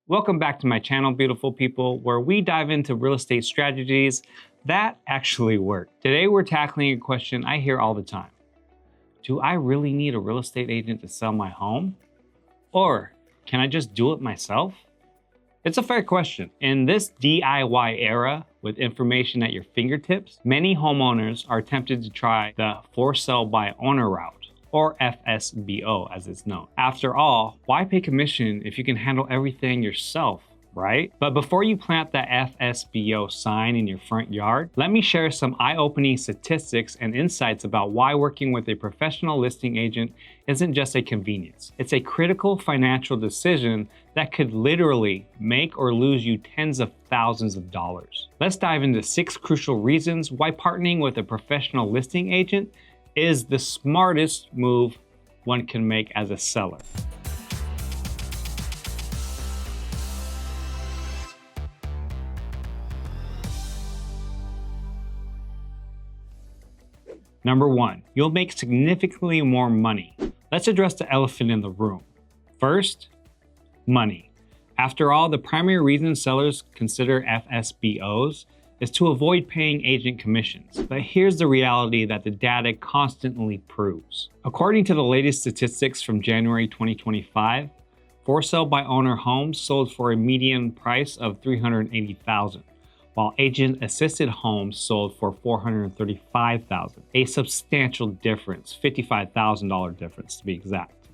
Welcome back to my channel, beautiful people, where we dive into real estate strategies that actually work. Today, we're tackling a question I hear all the time. Do I really need a real estate agent to sell my home? Or can I just do it myself? It's a fair question. In this DIY era, with information at your fingertips, many homeowners are tempted to try the for sale by owner route, or FSBO as it's known. After all, why pay commission if you can handle everything yourself, right? But before you plant that FSBO sign in your front yard, let me share some eye-opening statistics and insights about why working with a professional listing agent isn't just a convenience. It's a critical financial decision that could literally make or lose you tens of thousands of dollars. Let's dive into 6 crucial reasons why partnering with a professional listing agent is the smartest move one can make as a seller. Number 1, you'll make significantly more money. Let's address the elephant in the room. First, money. After all, the primary reason sellers consider FSBOs is to avoid paying agent commissions. But here's the reality that the data constantly proves. According to the latest statistics from January 2025, for sale by owner homes sold for a median price of $380,000, while agent-assisted homes sold for $435,000. A substantial difference, $55,000 difference to be exact.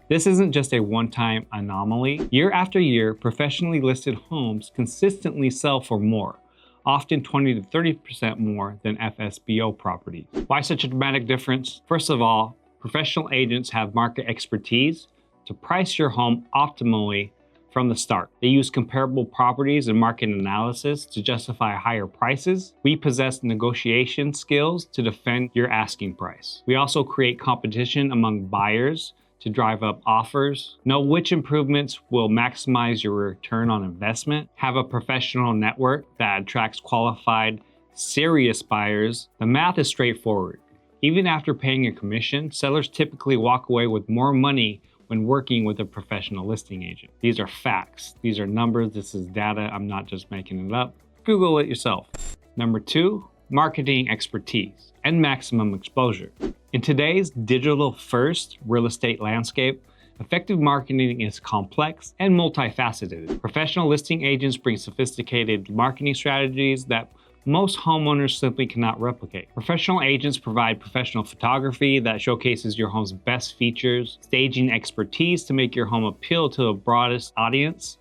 This isn't just a one-time anomaly. Year after year, professionally listed homes consistently sell for more, often 20 to 30% more than FSBO properties. Why such a dramatic difference? First of all, professional agents have market expertise to price your home optimally from the start. They use comparable properties and market analysis to justify higher prices. We possess negotiation skills to defend your asking price. We also create competition among buyers to drive up offers, know which improvements will maximize your return on investment, have a professional network that attracts qualified, serious buyers. The math is straightforward. Even after paying a commission, sellers typically walk away with more money when working with a professional listing agent. These are facts. These are numbers. This is data. I'm not just making it up. Google it yourself. Number 2, marketing expertise and maximum exposure. In today's digital-first real estate landscape, effective marketing is complex and multifaceted. Professional listing agents bring sophisticated marketing strategies that most homeowners simply cannot replicate. Professional agents provide professional photography that showcases your home's best features, staging expertise to make your home appeal to the broadest audience,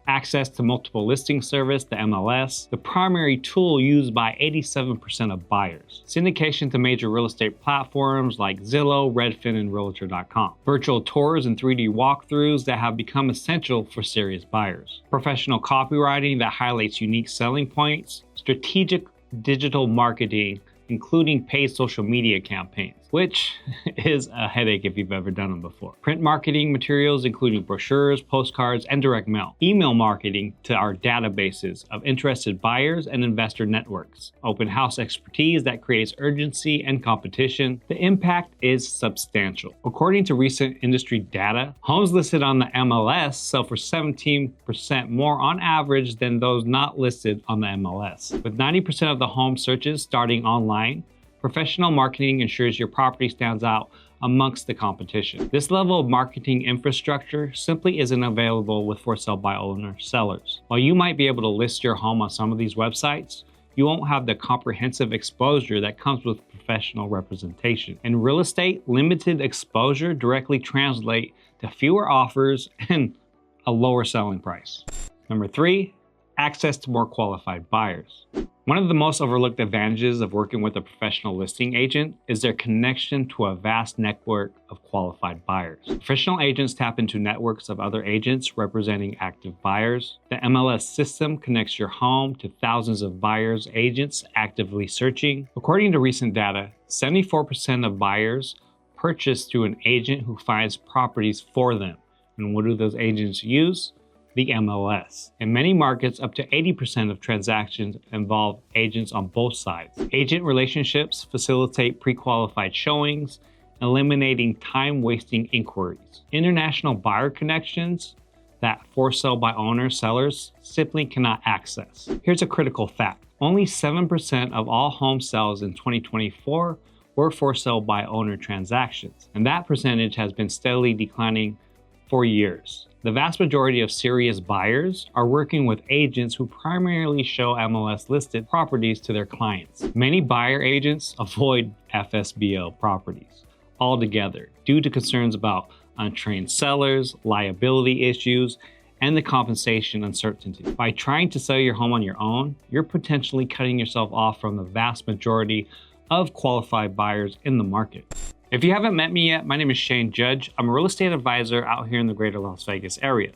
access to multiple listing service, the MLS, the primary tool used by 87% of buyers, syndication to major real estate platforms like Zillow, Redfin, and Realtor.com, virtual tours and 3D walkthroughs that have become essential for serious buyers, professional copywriting that highlights unique selling points, strategic digital marketing, including paid social media campaigns, which is a headache if you've ever done them before. Print marketing materials, including brochures, postcards, and direct mail. Email marketing to our databases of interested buyers and investor networks. Open house expertise that creates urgency and competition. The impact is substantial. According to recent industry data, homes listed on the MLS sell for 17% more on average than those not listed on the MLS. With 90% of the home searches starting online, professional marketing ensures your property stands out amongst the competition. This level of marketing infrastructure simply isn't available with for sale by owner sellers. While you might be able to list your home on some of these websites, you won't have the comprehensive exposure that comes with professional representation. In real estate, limited exposure directly translates to fewer offers and a lower selling price. Number 3, access to more qualified buyers. One of the most overlooked advantages of working with a professional listing agent is their connection to a vast network of qualified buyers. Professional agents tap into networks of other agents representing active buyers. The MLS system connects your home to thousands of buyers, agents actively searching. According to recent data, 74% of buyers purchase through an agent who finds properties for them. And what do those agents use? The MLS. In many markets, up to 80% of transactions involve agents on both sides. Agent relationships facilitate pre-qualified showings, eliminating time-wasting inquiries. International buyer connections that for sale by owner sellers simply cannot access. Here's a critical fact. Only 7% of all home sales in 2024 were for sale by owner transactions, and that percentage has been steadily declining for years. The vast majority of serious buyers are working with agents who primarily show MLS-listed properties to their clients. Many buyer agents avoid FSBO properties altogether due to concerns about untrained sellers, liability issues, and the compensation uncertainty. By trying to sell your home on your own, you're potentially cutting yourself off from the vast majority of qualified buyers in the market. If you haven't met me yet, my name is Shane Judge. I'm a real estate advisor out here in the greater Las Vegas area.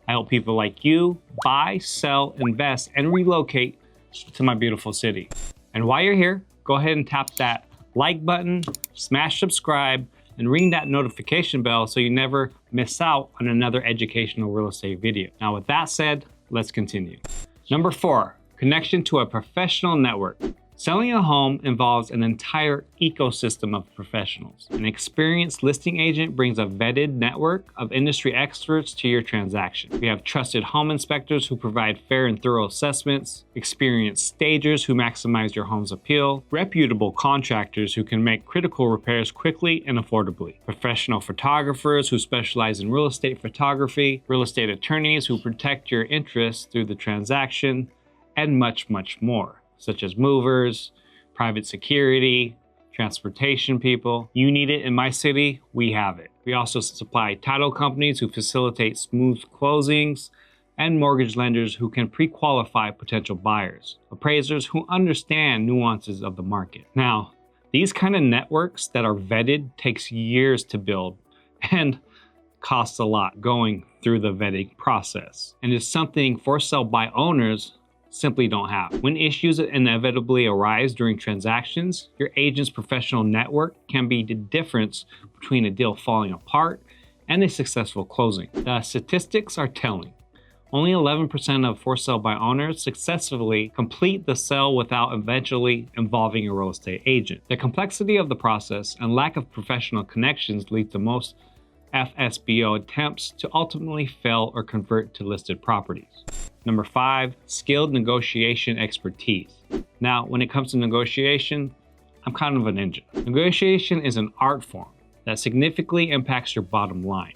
I help people like you buy, sell, invest, and relocate to my beautiful city. And while you're here, go ahead and tap that like button, smash subscribe, and ring that notification bell so you never miss out on another educational real estate video. Now, with that said, let's continue. Number 4, connection to a professional network. Selling a home involves an entire ecosystem of professionals. An experienced listing agent brings a vetted network of industry experts to your transaction. We have trusted home inspectors who provide fair and thorough assessments, experienced stagers who maximize your home's appeal, reputable contractors who can make critical repairs quickly and affordably, professional photographers who specialize in real estate photography, real estate attorneys who protect your interests through the transaction, and much, much more, such as movers, private security, transportation people. You need it in my city, we have it. We also supply title companies who facilitate smooth closings, and mortgage lenders who can pre-qualify potential buyers, appraisers who understand nuances of the market. Now, these kind of networks that are vetted takes years to build and costs a lot going through the vetting process, and is something for sale by owners simply don't have. When issues inevitably arise during transactions, your agent's professional network can be the difference between a deal falling apart and a successful closing. The statistics are telling. Only 11% of for sale by owners successfully complete the sale without eventually involving a real estate agent. The complexity of the process and lack of professional connections lead to most FSBO attempts to ultimately fail or convert to listed properties. Number 5, skilled negotiation expertise. Now, when it comes to negotiation, I'm kind of a ninja. Negotiation is an art form that significantly impacts your bottom line,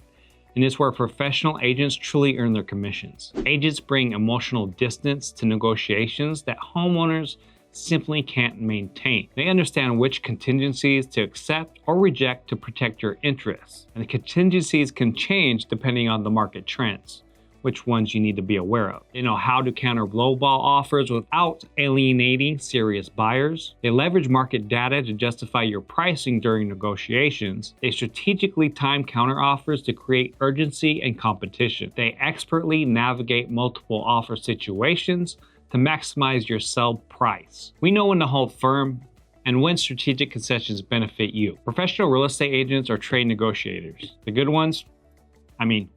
and it's where professional agents truly earn their commissions. Agents bring emotional distance to negotiations that homeowners simply can't maintain. They understand which contingencies to accept or reject to protect your interests, and the contingencies can change depending on the market trends, which ones you need to be aware of. They know how to counter lowball offers without alienating serious buyers. They leverage market data to justify your pricing during negotiations. They strategically time counteroffers to create urgency and competition. They expertly navigate multiple offer situations to maximize your sell price. We know when to hold firm and when strategic concessions benefit you. Professional real estate agents are trade negotiators. The good ones,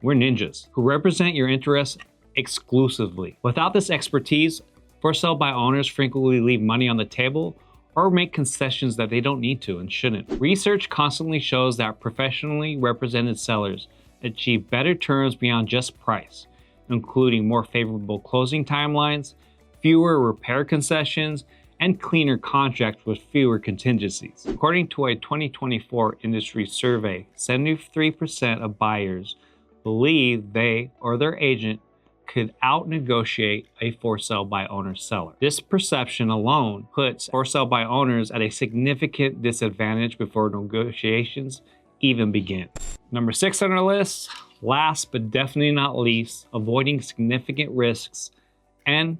we're ninjas who represent your interests exclusively. Without this expertise, for sale by owners frequently leave money on the table or make concessions that they don't need to and shouldn't. Research constantly shows that professionally represented sellers achieve better terms beyond just price, including more favorable closing timelines, fewer repair concessions, and cleaner contracts with fewer contingencies. According to a 2024 industry survey, 73% of buyers believe they or their agent could out-negotiate a for sale by owner seller. This perception alone puts for sale by owners at a significant disadvantage before negotiations even begin. Number 6 on our list, last but definitely not least, avoiding significant risks and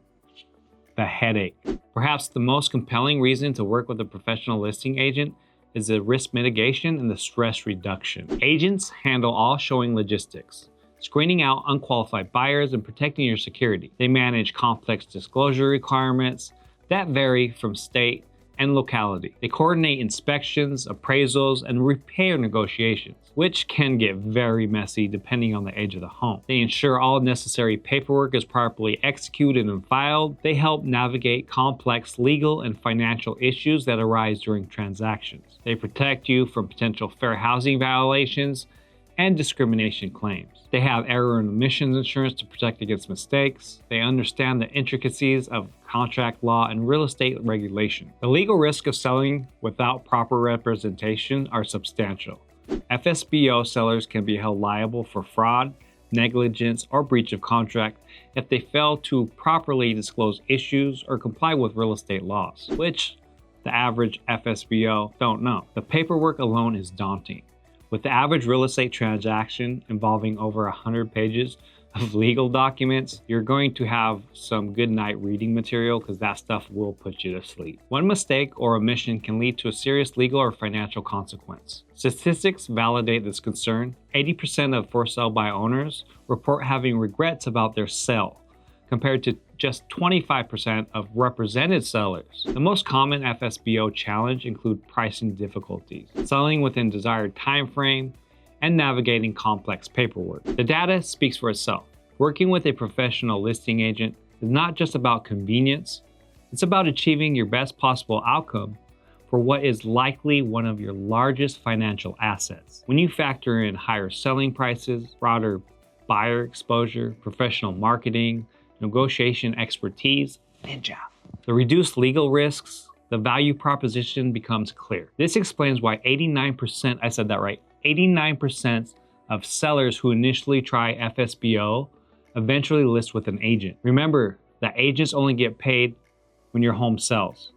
the headache. Perhaps the most compelling reason to work with a professional listing agent is the risk mitigation and the stress reduction. Agents handle all showing logistics, screening out unqualified buyers and protecting your security. They manage complex disclosure requirements that vary from state and locality. They coordinate inspections, appraisals, and repair negotiations, which can get very messy depending on the age of the home. They ensure all necessary paperwork is properly executed and filed. They help navigate complex legal and financial issues that arise during transactions. They protect you from potential fair housing violations and discrimination claims. They have error and omissions insurance to protect against mistakes. They understand the intricacies of contract law and real estate regulation. The legal risk of selling without proper representation are substantial. FSBO sellers can be held liable for fraud, negligence, or breach of contract if they fail to properly disclose issues or comply with real estate laws, which the average FSBO don't know. The paperwork alone is daunting. With the average real estate transaction involving over 100 pages of legal documents, you're going to have some good night reading material because that stuff will put you to sleep. One mistake or omission can lead to a serious legal or financial consequence. Statistics validate this concern. 80% of for sale by owners report having regrets about their sale, compared to just 25% of represented sellers. The most common FSBO challenge include pricing difficulties, selling within desired time frame, and navigating complex paperwork. The data speaks for itself. Working with a professional listing agent is not just about convenience, it's about achieving your best possible outcome for what is likely one of your largest financial assets. When you factor in higher selling prices, broader buyer exposure, professional marketing, negotiation expertise, ninja. The reduced legal risks, the value proposition becomes clear. This explains why 89%, I said that right, 89% of sellers who initially try FSBO eventually list with an agent. Remember that agents only get paid when your home sells.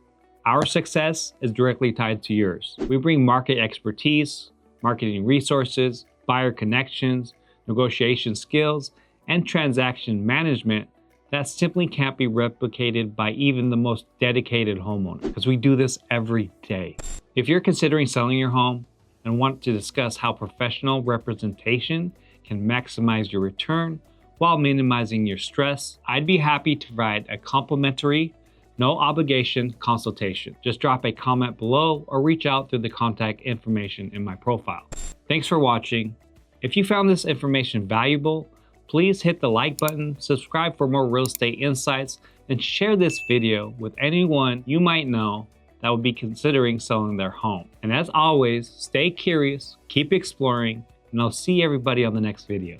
Our success is directly tied to yours. We bring market expertise, marketing resources, buyer connections, negotiation skills, and transaction management that simply can't be replicated by even the most dedicated homeowner, because we do this every day. If you're considering selling your home and want to discuss how professional representation can maximize your return while minimizing your stress, I'd be happy to provide a complimentary, no obligation consultation. Just drop a comment below or reach out through the contact information in my profile. Thanks for watching. If you found this information valuable, please hit the like button, subscribe for more real estate insights, and share this video with anyone you might know that would be considering selling their home. And as always, stay curious, keep exploring, and I'll see everybody on the next video.